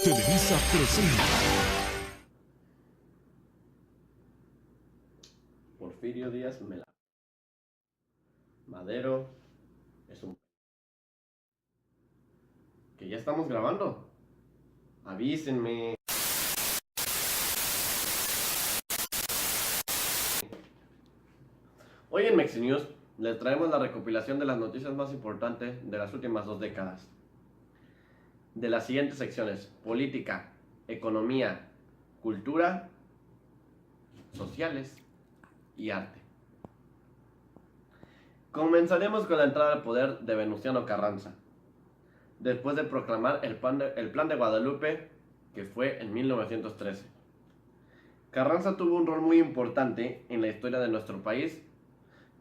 Televisa presenta. Porfirio Díaz me la... Madero es un... Que ya estamos grabando. Avísenme. Hoy en Mexinews les traemos la recopilación de las noticias más importantes de las últimas 2 décadas. De las siguientes secciones: política, economía, cultura, sociales y arte. Comenzaremos con la entrada al poder de Venustiano Carranza, después de proclamar el Plan de Guadalupe, que fue en 1913. Carranza tuvo un rol muy importante en la historia de nuestro país,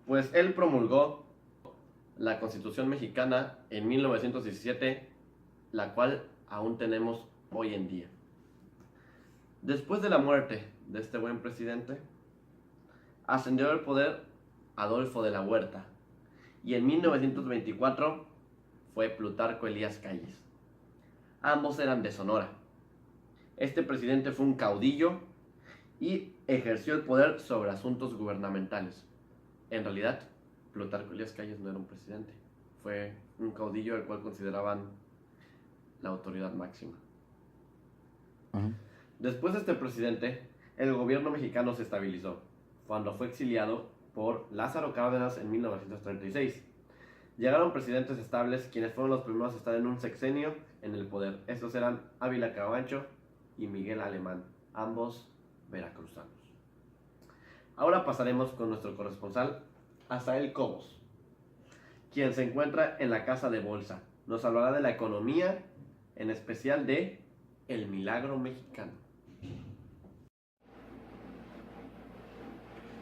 pues él promulgó la Constitución mexicana en 1917, la cual aún tenemos hoy en día. Después de la muerte de este buen presidente, ascendió al poder Adolfo de la Huerta, y en 1924 fue Plutarco Elías Calles. Ambos eran de Sonora. Este presidente fue un caudillo y ejerció el poder sobre asuntos gubernamentales. En realidad, Plutarco Elías Calles no era un presidente, fue un caudillo al cual consideraban la autoridad máxima. Después de este presidente, el gobierno mexicano se estabilizó cuando fue exiliado por Lázaro Cárdenas en 1936. Llegaron presidentes estables, quienes fueron los primeros a estar en un sexenio en el poder. Estos eran Ávila Camacho y Miguel Alemán, ambos veracruzanos. Ahora pasaremos con nuestro corresponsal, Asael Cobos, quien se encuentra en la Casa de Bolsa. Nos hablará de la economía, en especial de el milagro mexicano.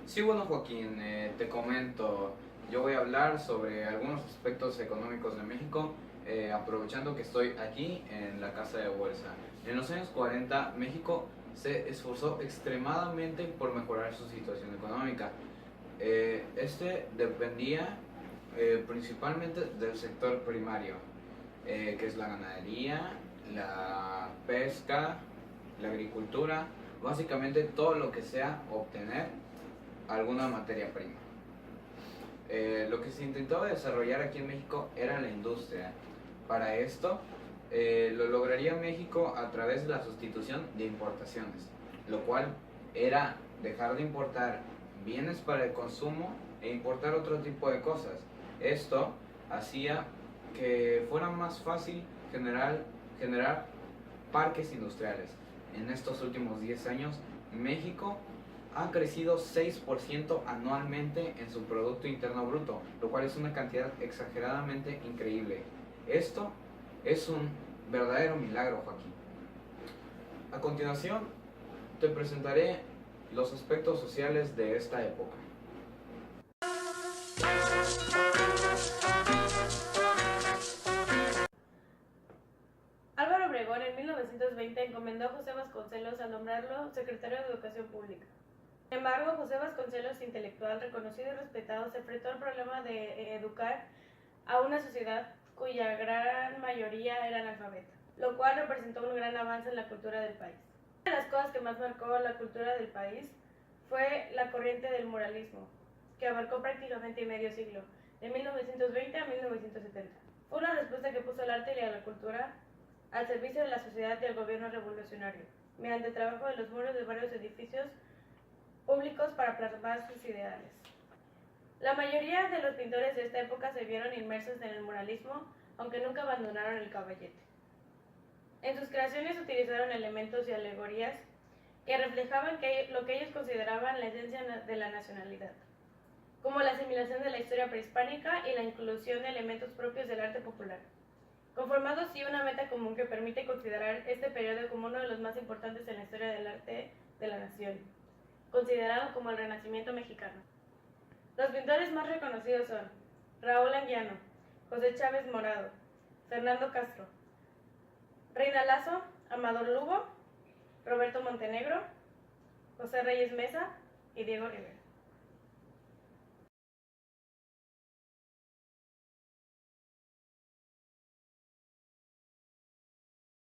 Sí, bueno, Joaquín, te comento, yo voy a hablar sobre algunos aspectos económicos de México, aprovechando que estoy aquí en la Casa de Bolsa. En los años 40, México se esforzó extremadamente por mejorar su situación económica. Este dependía principalmente del sector primario, que es la ganadería, la pesca, la agricultura, básicamente todo lo que sea obtener alguna materia prima. Lo que se intentaba desarrollar aquí en México era la industria. Para esto lo lograría México a través de la sustitución de importaciones, lo cual era dejar de importar bienes para el consumo e importar otro tipo de cosas. Esto hacía que fuera más fácil generar parques industriales. En estos últimos 10 años, México ha crecido 6% anualmente en su Producto Interno Bruto, lo cual es una cantidad exageradamente increíble. Esto es un verdadero milagro, Joaquín. A continuación, te presentaré los aspectos sociales de esta época. Álvaro Obregón en 1920 encomendó a José Vasconcelos a nombrarlo secretario de Educación Pública. Sin embargo, José Vasconcelos, intelectual reconocido y respetado, se enfrentó al problema de educar a una sociedad cuya gran mayoría era analfabeta, lo cual representó un gran avance en la cultura del país. Una de las cosas que más marcó la cultura del país fue la corriente del muralismo, que abarcó prácticamente medio siglo, de 1920 a 1970. Fue una respuesta que puso el arte y la cultura al servicio de la sociedad y del gobierno revolucionario, mediante el trabajo de los muros de varios edificios públicos para plasmar sus ideales. La mayoría de los pintores de esta época se vieron inmersos en el muralismo, aunque nunca abandonaron el caballete. En sus creaciones utilizaron elementos y alegorías que reflejaban lo que ellos consideraban la esencia de la nacionalidad, como la asimilación de la historia prehispánica y la inclusión de elementos propios del arte popular, conformando así una meta común que permite considerar este periodo como uno de los más importantes en la historia del arte de la nación, considerado como el Renacimiento mexicano. Los pintores más reconocidos son Raúl Anguiano, José Chávez Morado, Fernando Castro, Reina Lazo, Amador Lugo, Roberto Montenegro, José Reyes Mesa y Diego Rivera.